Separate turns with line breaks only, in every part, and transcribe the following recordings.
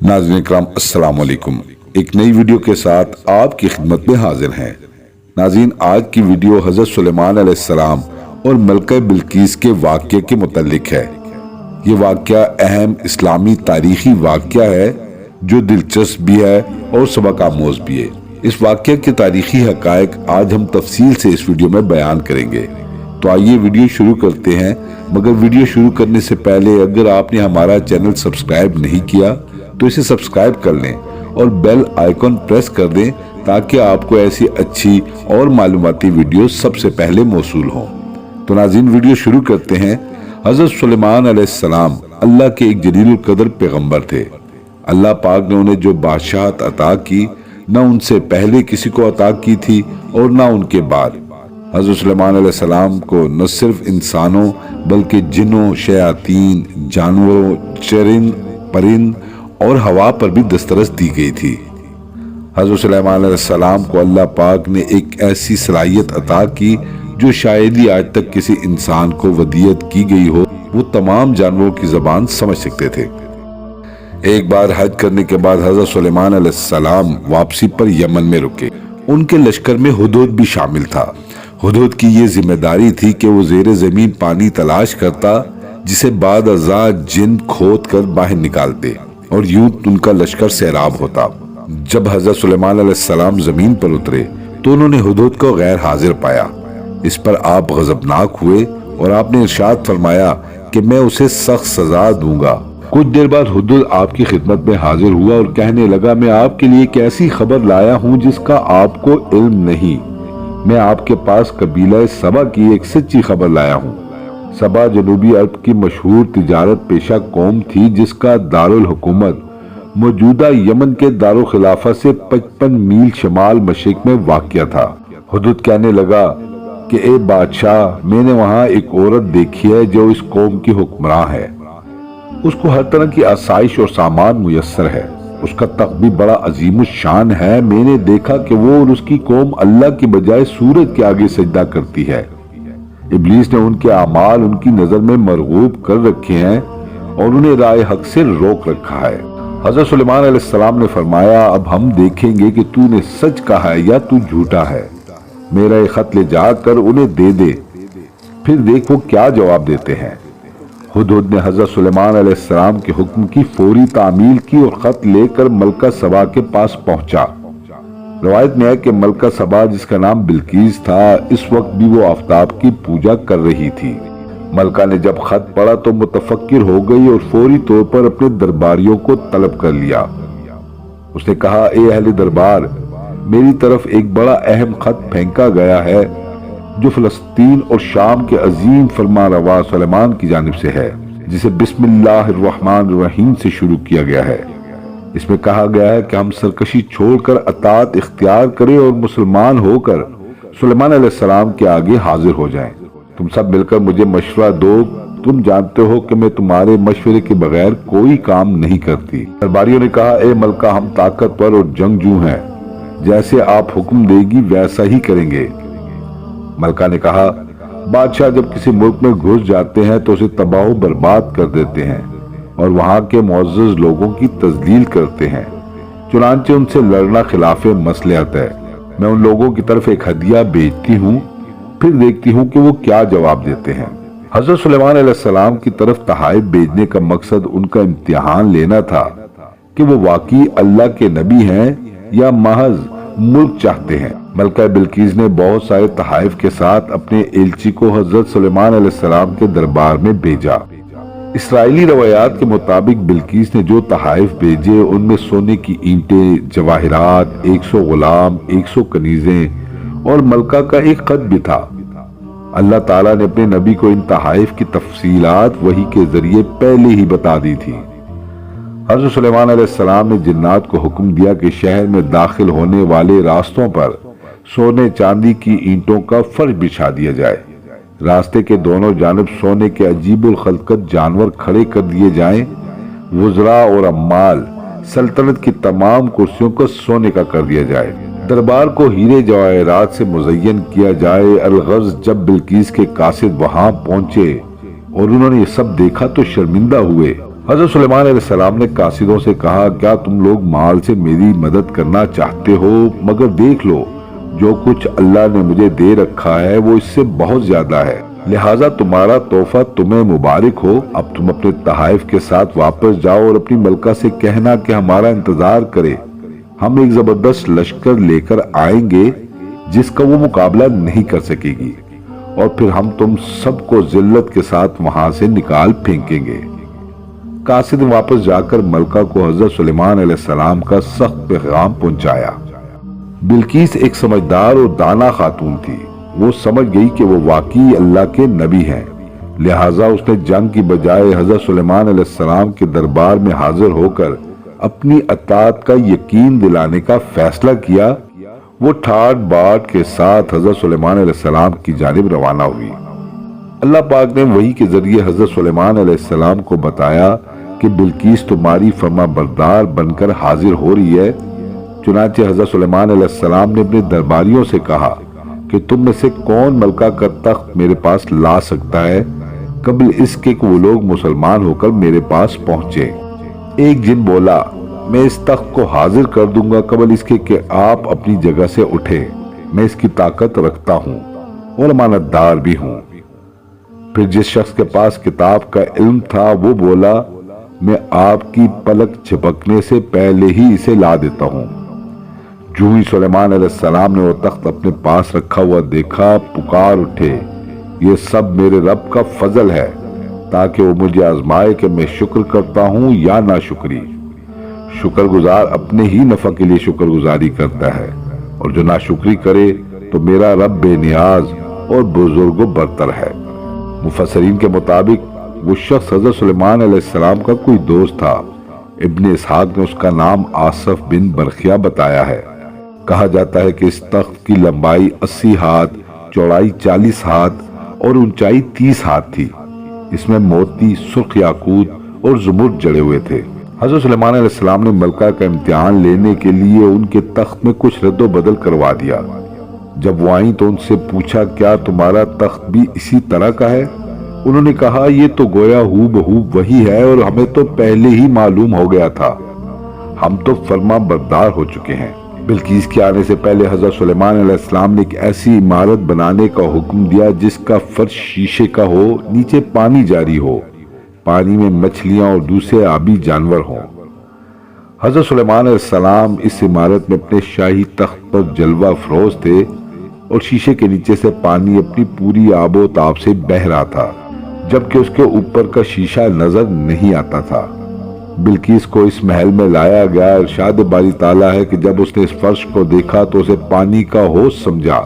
नाज़रीन इकराम अस्सलाम वालेकुम। एक नई वीडियो के साथ आपकी खिदमत में हाजिर हैं। नाज़रीन, आज की वीडियो हज़रत सुलेमान अलैहिस्सलाम और मलका बिल्कीस के वाक़ये के मुतल्लिक है। ये वाक़या अहम इस्लामी तारीख़ी वाक़या है जो दिलचस्प भी है और सबक आमोज़ भी है। इस वाक़ये के तारीख़ी हक़ाइक़ आज हम तफसील से इस वीडियो में बयान करेंगे। तो आइए वीडियो शुरू करते हैं। मगर वीडियो शुरू करने से पहले अगर आपने हमारा चैनल सब्सक्राइब नहीं किया तो इसे सब्सक्राइब कर लें और बेल आइकॉन प्रेस कर दें ताकि आपको ऐसी अच्छी और मालूमाती वीडियो सबसे पहले मौसूल हों। तो नाज़रीन, वीडियो शुरू करते हैं। हज़रत सुलेमान अलैहिस्सलाम अल्लाह के एक जलीलुल कदर पैगंबर थे। अल्लाह पाक ने उन्हें जो बादशाहत अता की न उनसे पहले किसी को अता की थी और न उनके बाद। हज़रत सुलेमान अलैहिस्सलाम को न सिर्फ इंसानों बल्कि जिन्नों, शयातीन, जानवरों, चरिंद, परिंद और हवा पर भी दस्तरस दी गई थी। हज़रत सुलेमान अलैहिस्सलाम को अल्लाह पाक ने एक ऐसी सलाहियत अता की जो शायद ही आज तक किसी इंसान को वदीयत की गई हो। वो तमाम जानवरों की ज़बान समझ सकते थे। एक बार हज करने के बाद हज़रत सुलेमान अलैहिस्सलाम वापसी पर यमन में रुके। उनके लश्कर में हुदूद भी शामिल था। हुदूद की ये जिम्मेदारी थी कि वो ज़ेरे ज़मीन पानी तलाश करता जिसे बाद अज़ा जिन खोद कर बाहर निकालते और यूं उनका लश्कर सैराब होता। जब हज़रत सुलेमान अलैहिस्सलाम जमीन पर उतरे तो उन्होंने हुदूद को गैर हाजिर पाया। इस पर आप गजबनाक हुए और आपने इरशाद फरमाया कि मैं उसे सख्त सजा दूंगा। कुछ देर बाद हुदूद आपकी खिदमत में हाजिर हुआ और कहने लगा, मैं आपके लिए एक ऐसी खबर लाया हूँ जिसका आपको इल्म नहीं। मैं आपके पास कबीला सबा की एक सच्ची खबर लाया हूँ। सबा जनूबी अरब की मशहूर तिजारत पेशा कौम थी जिसका दारुल हुकूमत मौजूदा यमन के दारुल खिलाफा से 55 मील शमाल मशरिक में वाक़या था। हुदूद कहने लगा कि ए बादशाह, मैंने वहाँ एक औरत देखी है जो इस कौम की हुक्मरान है। उसको हर तरह की आसाइश और सामान मुयस्सर है। उसका तख्त भी बड़ा अजीम शान है। मैंने देखा कि वो और उसकी कौम अल्लाह की बजाय सूरज के आगे सजदा करती है। इब्लीस ने उनके अमाल उनकी नजर में मरगूब कर रखे हैं और उन्हें राय हक से रोक रखा है। हज़रत सुलेमान अलैहिस्सलाम ने फरमाया, अब हम देखेंगे कि तूने सच कहा है या तू झूठा है। मेरा ये खत ले जाकर उन्हें दे दे, फिर देख वो क्या जवाब देते हैं। हुदूद ने हज़रत सुलेमान अलैहिस्सलाम के हुक्म की फौरी तामील की और खत लेकर मलका सबा के पास पहुंचा। रवायत में है कि मलका सबा, जिसका नाम बिल्कीस था, इस वक्त भी वो आफ्ताब की पूजा कर रही थी। मलका ने जब खत पढ़ा तो मुतफक्किर हो गई और फौरी तौर पर अपने दरबारियों को तलब कर लिया। उसने कहा, ए अहले दरबार, मेरी तरफ एक बड़ा अहम खत फेंका गया है जो फलस्तीन और शाम के अजीम फरमारवा सुलेमान की जानिब से है, जिसे बिस्मिल्लाहिर्रहमानिर्रहीम से शुरू किया गया है। इसमें कहा गया है कि हम सरकशी छोड़कर अतात इख्तियार करें और मुसलमान होकर सुलेमान अलैहिस्सलाम के आगे हाजिर हो जाएं। तुम सब मिलकर मुझे मशवरा दो। तुम जानते हो कि मैं तुम्हारे मशवरे के बगैर कोई काम नहीं करती। दरबारियों ने कहा, ए मलका, हम ताकतवर और जंगजू हैं। जैसे आप हुक्म देगी वैसा ही करेंगे। मलका ने कहा, बादशाह जब किसी मुल्क में घुस जाते हैं तो उसे तबाह बर्बाद कर देते हैं और वहां के मुअज़्ज़ज़ लोगों की तज़लील करते हैं। चुनांचे उनसे लड़ना खिलाफे मसलहत है। मैं उन लोगों की तरफ एक हदिया भेजती हूँ, फिर देखती हूँ कि वो क्या जवाब देते हैं। हज़रत सुलेमान अलैहिस्सलाम की तरफ तहाइफ भेजने का मकसद उनका इम्तिहान लेना था कि वो वाकई अल्लाह के नबी हैं या महज मुल्क चाहते हैं। मलका बिल्कीस ने बहुत सारे तहाइफ के साथ अपने एलची को हज़रत सुलेमान अलैहिस्सलाम के दरबार में भेजा। इसराइली रवायात के मुताबिक बिल्कीस ने जो तहाइफ भेजे उनमें सोने की ईंटें, जवाहिरात, 100 गुलाम, 100 कनीजें और मलका का एक खत भी था। अल्लाह ताला ने अपने नबी को इन तहाइफ की तफसीलात वही के जरिए पहले ही बता दी थी। हज़रत सुलेमान अलैहिस्सलाम ने जिन्नात को हुक्म दिया कि शहर में दाखिल होने वाले रास्तों पर सोने चांदी की ईंटों का फर्श बिछा दिया जाए। रास्ते के दोनों जानब सोने के अजीबुल खल्कत जानवर खड़े कर दिए जाएं। वुज़रा और अम्माल, सल्तनत की तमाम कुर्सियों को सोने का कर दिया जाए। دربار کو ہیرے جواہرات سے مزین کیا جائے۔ الغرض جب بلقیس کے قاصد وہاں پہنچے اور انہوں نے یہ سب دیکھا تو شرمندہ ہوئے۔ حضرت سلیمان علیہ السلام نے قاصدوں سے کہا، کیا تم لوگ مال سے میری مدد کرنا چاہتے ہو؟ مگر دیکھ لو جو کچھ اللہ نے مجھے دے رکھا ہے وہ اس سے بہت زیادہ ہے، لہٰذا تمہارا تحفہ تمہیں مبارک ہو۔ اب تم اپنے تحائف کے ساتھ واپس جاؤ اور اپنی ملکہ سے کہنا کہ ہمارا انتظار کرے، ہم ایک زبردست لشکر لے کر آئیں گے جس کا وہ مقابلہ نہیں کر سکے گی، اور پھر ہم تم سب کو ذلت کے ساتھ وہاں سے نکال پھینکیں گے۔ قاصد نے واپس جا کر ملکہ کو حضرت سلیمان علیہ السلام کا سخت پیغام پہنچایا۔ بلقیس ایک سمجھدار اور دانا خاتون تھی، وہ سمجھ گئی کہ وہ واقعی اللہ کے نبی ہیں، لہٰذا اس نے جنگ کی بجائے حضرت سلیمان علیہ السلام کے دربار میں حاضر ہو کر اپنی اطاعت کا یقین دلانے کا فیصلہ کیا۔ وہ ٹھاٹ باٹ کے ساتھ حضرت سلیمان علیہ السلام کی جانب روانہ ہوئی۔ اللہ پاک نے وحی کے ذریعے حضرت سلیمان علیہ السلام کو بتایا کہ بلقیس تمہاری فرما بردار بن کر حاضر ہو رہی ہے۔ چنانچہ حضرت سلیمان علیہ السلام نے اپنے درباریوں سے کہا کہ تم میں سے کون ملکہ کا تخت میرے پاس لا سکتا ہے قبل اس کے کہ وہ لوگ مسلمان ہو کر میرے پاس پہنچے۔ ایک جن بولا، میں اس تخت کو حاضر کر دوں گا قبل اس کے کہ آپ اپنی جگہ سے اٹھے، میں اس کی طاقت رکھتا ہوں اور امانت دار بھی ہوں۔ پھر جس شخص کے پاس کتاب کا علم تھا وہ بولا، میں آپ کی پلک جھپکنے سے پہلے ہی اسے لا دیتا ہوں۔ جو ہی سلیمان علیہ السلام نے وہ تخت اپنے پاس رکھا ہوا دیکھا، پکار اٹھے، یہ سب میرے رب کا فضل ہے تاکہ وہ مجھے آزمائے کہ میں شکر کرتا ہوں یا ناشکری۔ شکر گزار اپنے ہی نفع کے لیے شکر گزاری کرتا ہے، اور جو ناشکری کرے تو میرا رب بے نیاز اور بزرگ و برتر ہے۔ مفسرین کے مطابق وہ شخص حضرت سلیمان علیہ السلام کا کوئی دوست تھا۔ ابن اسحاق نے اس کا نام آصف بن برخیہ بتایا ہے۔ کہا جاتا ہے کہ اس تخت کی لمبائی 80 ہاتھ، چوڑائی 40 ہاتھ اور اونچائی 30 ہاتھ تھی۔ اس میں موتی، سرخ یاقوت اور زمرد جڑے ہوئے تھے۔ حضرت سلیمان علیہ السلام نے ملکہ کا امتحان لینے کے لیے ان کے تخت میں کچھ رد و بدل کروا دیا۔ جب وہ آئیں تو ان سے پوچھا، کیا تمہارا تخت بھی اسی طرح کا ہے؟ انہوں نے کہا، یہ تو گویا ہو بہو وہی ہے اور ہمیں تو پہلے ہی معلوم ہو گیا تھا، ہم تو فرما بردار ہو چکے ہیں۔ بلقیس کے آنے سے پہلے حضرت سلیمان علیہ السلام نے ایک ایسی عمارت بنانے کا حکم دیا جس کا فرش شیشے کا ہو، نیچے پانی جاری ہو، پانی میں مچھلیاں اور دوسرے آبی جانور ہوں۔ حضرت سلیمان علیہ السلام اس عمارت میں اپنے شاہی تخت پر جلوہ افروز تھے اور شیشے کے نیچے سے پانی اپنی پوری آب و تاب سے بہہ رہا تھا، جبکہ اس کے اوپر کا شیشہ نظر نہیں آتا تھا۔ بلقیس کو اس محل میں لایا گیا۔ ارشاد باری تعالیٰ ہے کہ جب اس نے اس فرش کو دیکھا تو اسے پانی کا حوض سمجھا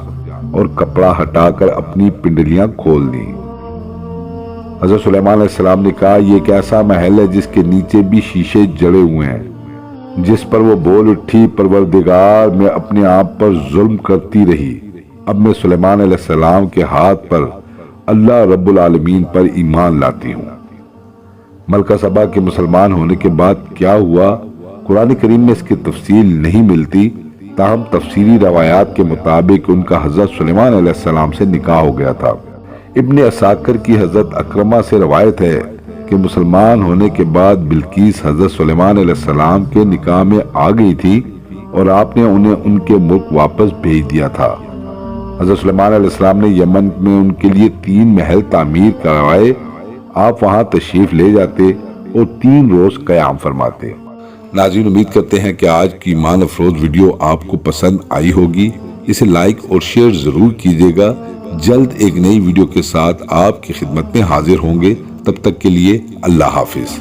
اور کپڑا ہٹا کر اپنی پنڈلیاں کھول دیں۔ حضرت سلیمان علیہ السلام نے کہا، یہ ایک ایسا محل ہے جس کے نیچے بھی شیشے جڑے ہوئے ہیں۔ جس پر وہ بول اٹھی، پروردگار میں اپنے آپ پر ظلم کرتی رہی، اب میں سلیمان علیہ السلام کے ہاتھ پر اللہ رب العالمین پر ایمان لاتی ہوں۔ ملکہ سبا کے مسلمان ہونے کے بعد کیا ہوا، قرآن کریم میں اس کی تفصیل نہیں ملتی، تاہم تفسیری روایات کے مطابق ان کا حضرت سلیمان علیہ السلام سے نکاح ہو گیا تھا۔ ابن عساکر کی حضرت اکرمہ سے روایت ہے کہ مسلمان ہونے کے بعد بلقیس حضرت سلیمان علیہ السلام کے نکاح میں آ گئی تھی اور آپ نے انہیں ان کے ملک واپس بھیج دیا تھا۔ حضرت سلیمان علیہ السلام نے یمن میں ان کے لیے 3 محل تعمیر کروائے۔ آپ وہاں تشریف لے جاتے اور 3 روز قیام فرماتے۔ ناظرین، امید کرتے ہیں کہ آج کی ایمان افروز ویڈیو آپ کو پسند آئی ہوگی۔ اسے لائک اور شیئر ضرور کیجیے گا۔ جلد ایک نئی ویڈیو کے ساتھ آپ کی خدمت میں حاضر ہوں گے۔ تب تک کے لیے اللہ حافظ۔